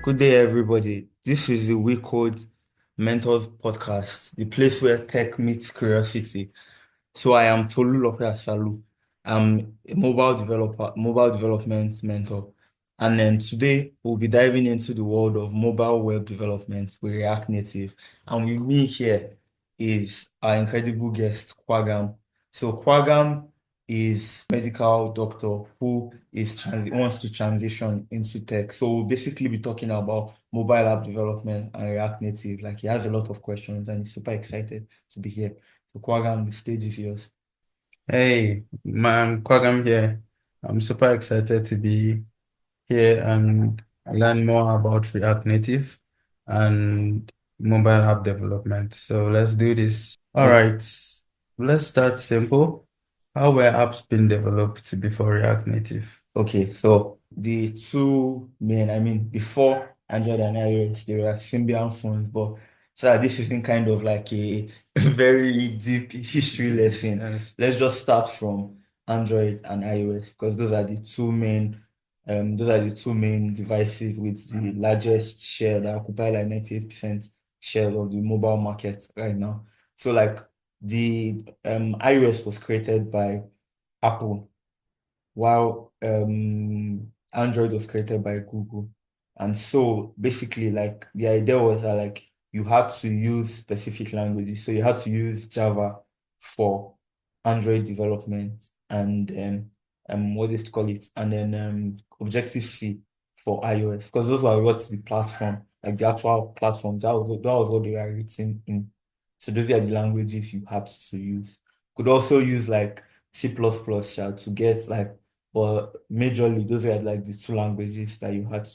Good day, everybody. This is the WeCode Mentors podcast, the place where tech meets curiosity. So I am John Asalu. I'm a mobile developer, mobile development mentor. And then today we'll be diving into the world of mobile web development with React Native. And with me here is our incredible guest, Kwagam. So Kwagam is a medical doctor who wants to transition into tech. So we'll basically be talking about mobile app development and React Native. Like he has a lot of questions and he's super excited to be here. So Kwagam, the stage is yours. Hey, man, Kwagam here. I'm super excited to be here and learn more about React Native and mobile app development. So let's do this. All Okay. right, let's start simple. How were apps being developed before React Native? Okay, so the two main, I mean, before Android and iOS, they were Symbian phones, but so this isn't kind of like a very deep history lesson. Yes. Let's just start from Android and iOS because those are the two main devices with the largest share that occupy like 98% share of the mobile market right now. So like the iOS was created by Apple while Android was created by Google. And so basically, like the idea was that like you had to use specific languages. So you had to use Java for Android development and what is it call it? And then Objective-C for iOS. Because those were what's the platform, like the actual platform. That was what they were written in. So those are the languages you had to use. Could also use like C++ to get like, but majorly those were like the two languages that you had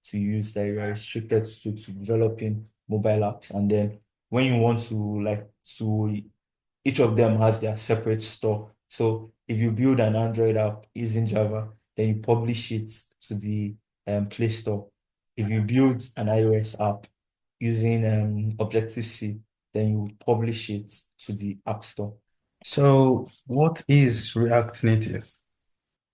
to use that you were restricted to developing mobile apps. And then when you want to like to each of them has their separate store. So if you build an Android app using Java, then you publish it to the Play Store. If you build an iOS app using Objective-C, then you publish it to the App Store. So what is React Native?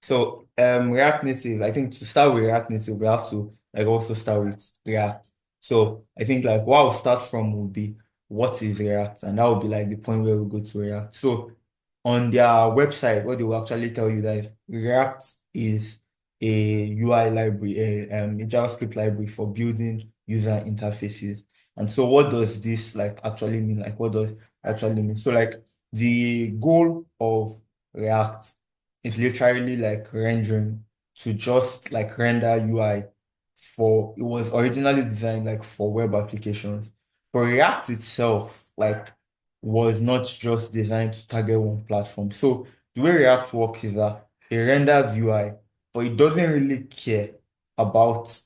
So React Native, I think to start with React Native, we have to like also start with React. So I think like what I'll start from would be what is React, and that would be like the point where we go to React. So on their website, what they will actually tell you that React is a UI library, a JavaScript library for building user interfaces. And so what does this like actually mean? Like what does actually mean? So like the goal of React is literally like rendering to just like render UI for it was originally designed like for web applications. But React itself like was not just designed to target one platform. So the way React works is that it renders UI, but it doesn't really care about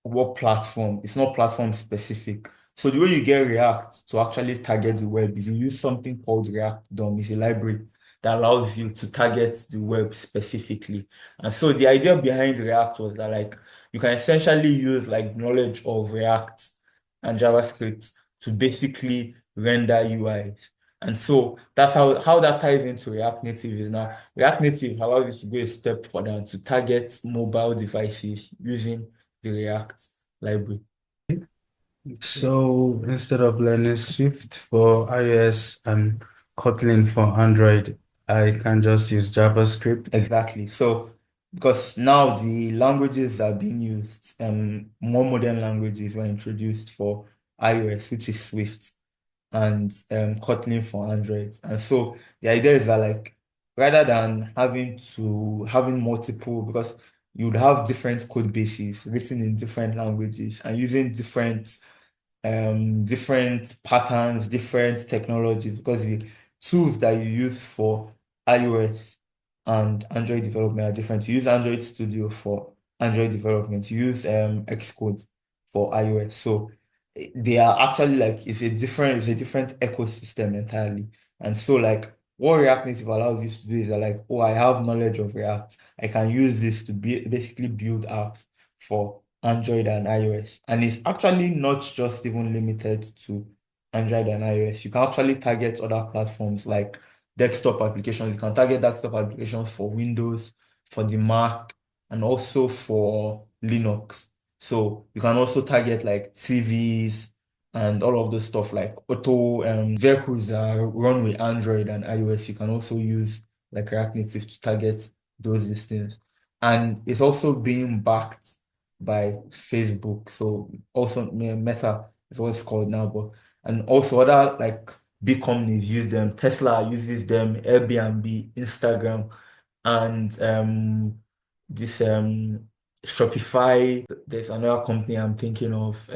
what platform. It's not platform specific. So the way you get React to actually target the web is you use something called React DOM. It's a library that allows you to target the web specifically. And so the idea behind React was that like you can essentially use like knowledge of React and JavaScript to basically render UIs. And so that's how that ties into React Native is now. React Native allows you to go a step further and to target mobile devices using the React library. So instead of learning Swift for iOS and Kotlin for Android, I can just use JavaScript. Exactly. So, because now the languages that are being used, more modern languages were introduced for iOS, which is Swift, and Kotlin for Android. And so the idea is that like rather than having multiple, because you would have different code bases written in different languages and using different patterns, different technologies, because the tools that you use for iOS and Android development are different. You use Android Studio for Android development. You use Xcode for iOS. So they are actually like it's a different ecosystem entirely. And so like what React Native allows you to do is that like, oh, I have knowledge of React. I can use this to basically build apps for Android and iOS. And it's actually not just even limited to Android and iOS. You can actually target other platforms like desktop applications. You can target desktop applications for Windows, for the Mac, and also for Linux. So you can also target like TVs and all of those stuff like auto vehicles that run with Android and iOS. You can also use like React Native to target those things. And it's also being backed by Facebook. So also Meta is what it's called now, but and also other like big companies use them. Tesla uses them, Airbnb, Instagram, and this Shopify. There's another company I'm thinking of.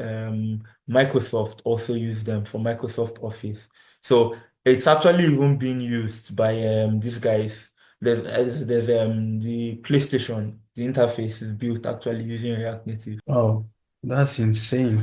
Microsoft also use them for Microsoft Office. So it's actually even being used by these guys. There's the PlayStation. The interface is built actually using React Native. Oh, that's insane.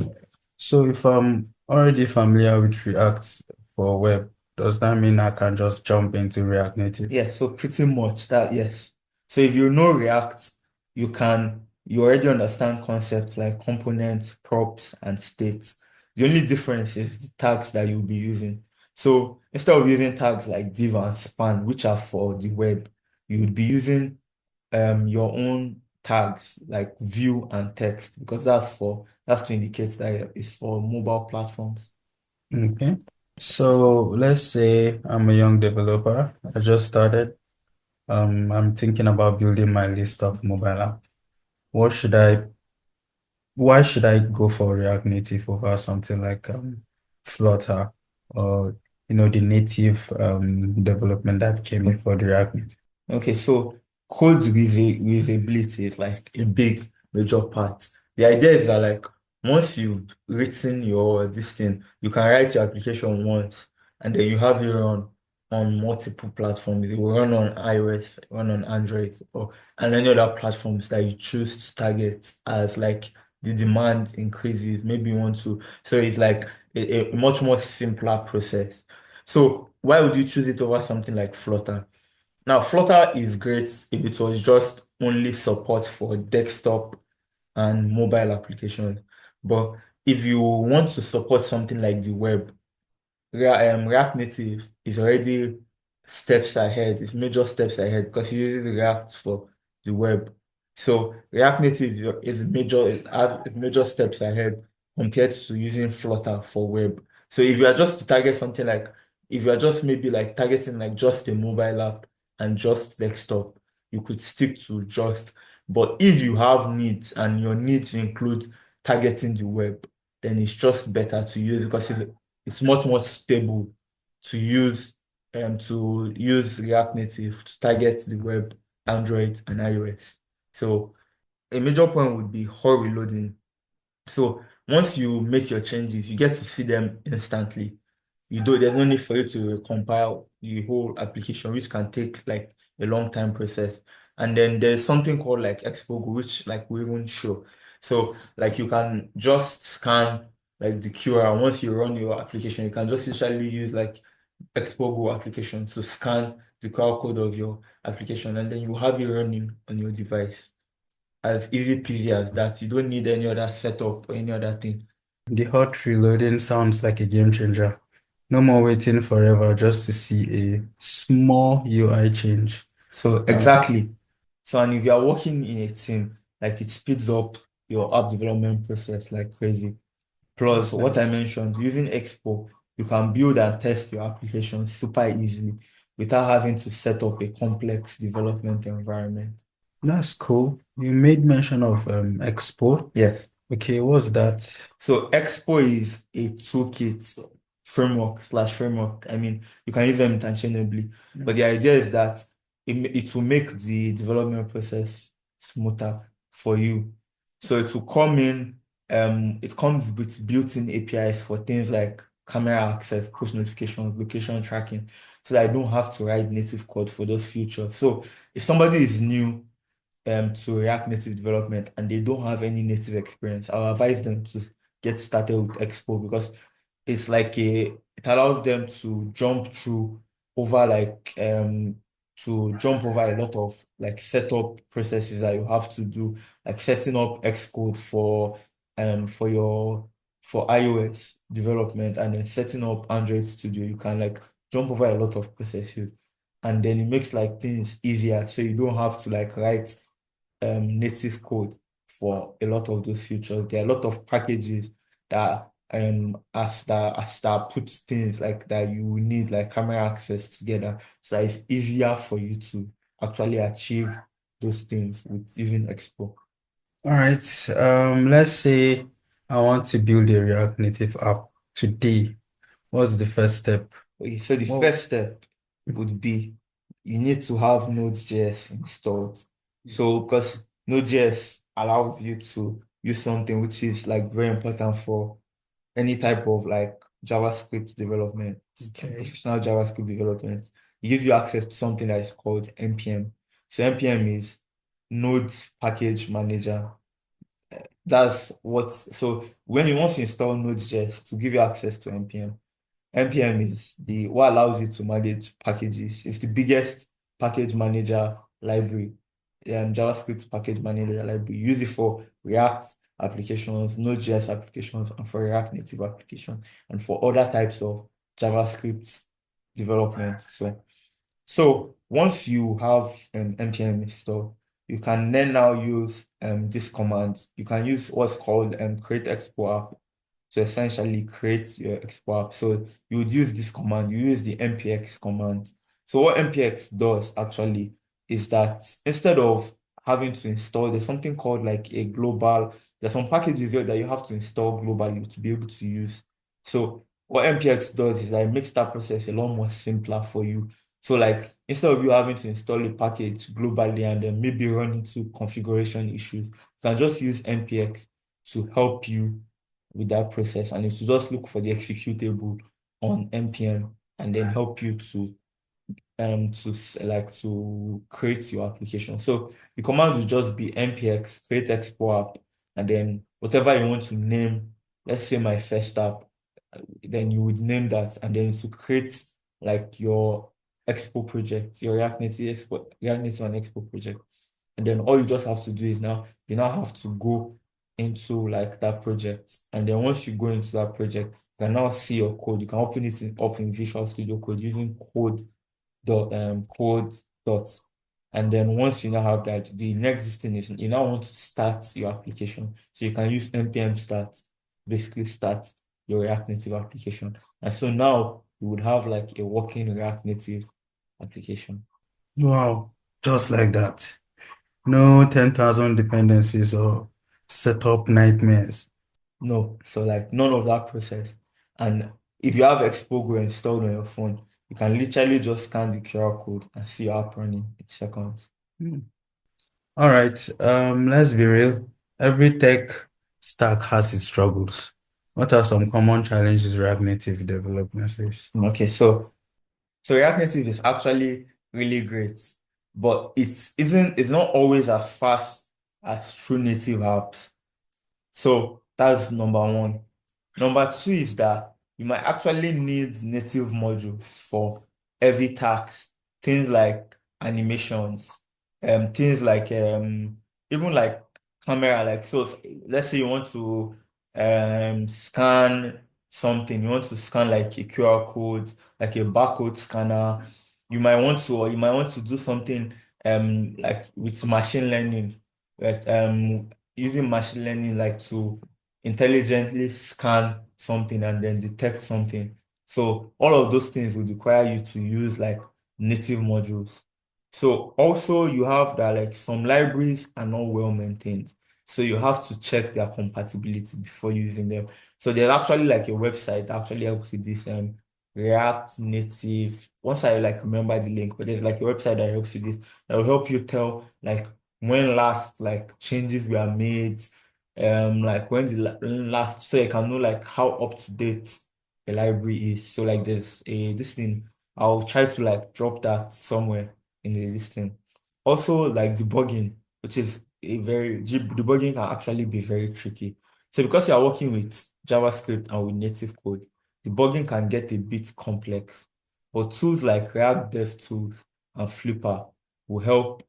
So if I'm already familiar with React for web, does that mean I can just jump into React Native? Yeah, so pretty much that, yes. So if you know React, you already understand concepts like components, props, and states. The only difference is the tags that you'll be using. So instead of using tags like div and span, which are for the web, you would be using your own tags like view and text because that's to indicate that it's for mobile platforms. Okay. So let's say I'm a young developer. I just started. I'm thinking about building my list of mobile app. What should I, why should I go for React Native over something like Flutter or the native development that came before the React Native? Okay, so reusability is like a big major part. The idea is that like once you've written your this thing, you can write your application once and then you have it run on multiple platforms. It will run on iOS, run on Android, or and any other platforms that you choose to target as like the demand increases. Maybe you want to, so it's like a much more simpler process. So why would you choose it over something like Flutter? Now, Flutter is great if it was just only support for desktop and mobile applications. But if you want to support something like the web, React Native is already steps ahead. It's major steps ahead because it uses React for the web. So React Native is major it has major steps ahead compared to using Flutter for web. So if you are just to target something like if you are just maybe like targeting like just a mobile app and just desktop, you could stick to just. But if you have needs and your needs include targeting the web, then it's just better to use because it's much more stable to use React Native to target the web, Android, and iOS. So a major point would be hurry loading. So once you make your changes, you get to see them instantly. There's no need for you to compile the whole application, which can take like a long time process. And then there's something called like Expo, which like we won't show. So like you can just scan like the QR. Once you run your application, you can just usually use like Expo application to scan the QR code of your application, and then you have it running on your device as easy peasy as that. You don't need any other setup or any other thing. The hot reloading sounds like a game changer. No more waiting forever just to see a small UI change. So Uh, exactly. So and if you are working in a team, like it speeds up your app development process like crazy. Plus, that's what I nice. mentioned, using Expo, you can build and test your application super easily without having to set up a complex development environment. That's cool. You made mention of Expo. Yes. Okay, what's that? So Expo is a toolkit framework. I mean, you can use them interchangeably, but the Yes. idea is that it will make the development process smoother for you. So it will come in, it comes with built-in APIs for things like camera access, push notifications, location tracking, so that I don't have to write native code for those features. So if somebody is new to React Native development and they don't have any native experience, I'll advise them to get started with Expo because it allows them to jump through over to jump over a lot of like setup processes that you have to do, like setting up Xcode for your for iOS development and then setting up Android Studio. You can like jump over a lot of processes and then it makes like things easier so you don't have to like write native code for a lot of those features. There are a lot of packages that as that put things like that you will need like camera access together, so that it's easier for you to actually achieve those things with using Expo. All right. Let's say I want to build a React Native app today. What's the first step? Okay, so the Well, first step would be you need to have Node.js installed. So because Node.js allows you to use something which is like very important for any type of like JavaScript development, okay. professional JavaScript development. It gives you access to something that is called NPM. So NPM is Node Package Manager. That's what, so when you want to install Node.js to give you access to NPM, NPM is the what allows you to manage packages. It's the biggest package manager library, JavaScript package manager library. You use it for React applications, Node.js applications, and for React Native applications, and for other types of JavaScript development. So once you have npm installed, you can then now use this command. You can use what's called create expo app to essentially create your expo app. So you would use this command. You use the npx command. So what npx does actually is that instead of having to install, there's something called like a global. There's some packages here that you have to install globally to be able to use. So what npx does is that it makes that process a lot more simpler for you. So like instead of you having to install a package globally and then maybe run into configuration issues, you can just use npx to help you with that process, and it's to just look for the executable on npm and then help you to create your application. So the command will just be npx create expo app, and then whatever you want to name, let's say my first app, then you would name that, and then to create like your expo project, your React Native and expo project. And then all you just have to do is now you now have to go into like that project. And then once you go into that project, you can now see your code. You can open it up in Visual Studio Code using code dots. And then once you now have that, the next thing is you now want to start your application. So you can use npm start, basically start your React Native application. And so now you would have like a working React Native application. Wow. Just like that. No 10,000 dependencies or setup nightmares. No, so like none of that process. And if you have Expogo installed on your phone, you can literally just scan the QR code and see your app running in seconds. Hmm. All right. Let's be real. Every tech stack has its struggles. What are some common challenges React Native development face? Okay, so React Native is actually really great, but it's not always as fast as true native apps. So that's number one. Number two is that you might actually need native modules for every task, things like animations, things like even like camera, like so let's say you want to scan something, you want to scan like a QR code, like a barcode scanner. You might want to do something like with machine learning, like using machine learning like to intelligently scan something and then detect something. So all of those things would require you to use like native modules. So also you have that like some libraries are not well maintained. So you have to check their compatibility before using them. So there's actually like a website that actually helps with this React Native. Once I like remember the link, but there's like a website that helps with this that will help you tell like when last like changes were made, like when the last, so you can know like how up to date the library is. So like there's a this thing, I'll try to like drop that somewhere in the listing. Also like debugging, which is debugging can actually be very tricky. So because you are working with JavaScript and with native code, debugging can get a bit complex. But tools like React Dev Tools and Flipper will help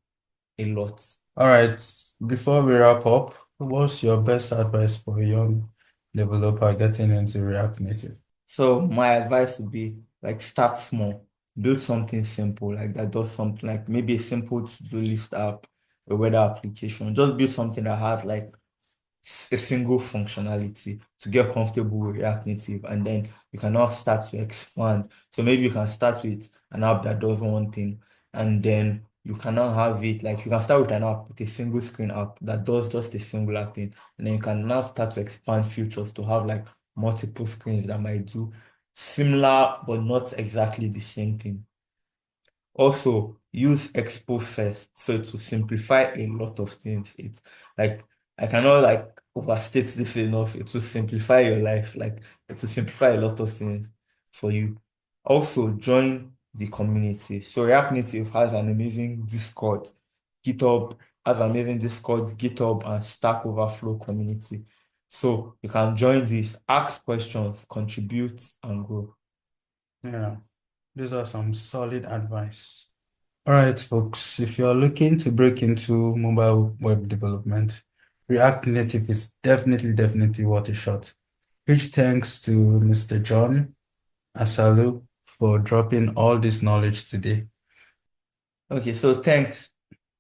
a lot. All right. Before we wrap up, what's your best advice for a young developer getting into React Native? So my advice would be like start small, build something simple like that does something like maybe a simple to-do list app, a weather application. Just build something that has like a single functionality to get comfortable with React Native, and then you can now start to expand. So maybe you can start with an app that does one thing, and then you can now have it like you can start with an app with a single screen app that does just a singular thing, and then you can now start to expand features to have like multiple screens that might do similar but not exactly the same thing. Also, use Expo first, so to simplify a lot of things. It's like I cannot like overstate this enough. It will simplify your life, like it will simplify a lot of things for you. Also, join the community. So React Native has an amazing Discord, GitHub has an amazing Discord, GitHub, and Stack Overflow community. So you can join this, ask questions, contribute, and grow. Yeah, these are some solid advice. All right, folks, if you're looking to break into mobile web development, React Native is definitely worth a shot. Huge thanks to Mr. John Asalu for dropping all this knowledge today. Okay, so thanks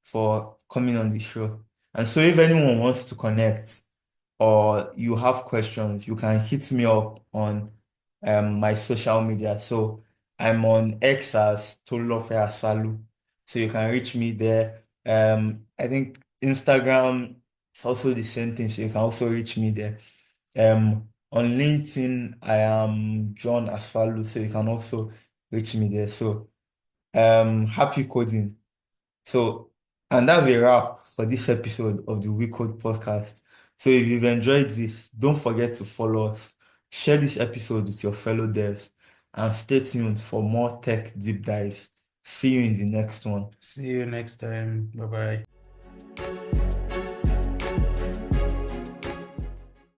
for coming on the show. And so if anyone wants to connect or you have questions, you can hit me up on my social media. So I'm on X as Tolulope Asalu. So you can reach me there. I think Instagram is also the same thing, so you can also reach me there. On LinkedIn, I am John Asalu, so you can also reach me there. So happy coding. So, and that's a wrap for this episode of the We Code podcast. So, if you've enjoyed this, don't forget to follow us, share this episode with your fellow devs, and stay tuned for more tech deep dives. See you in the next one. See you next time. Bye bye.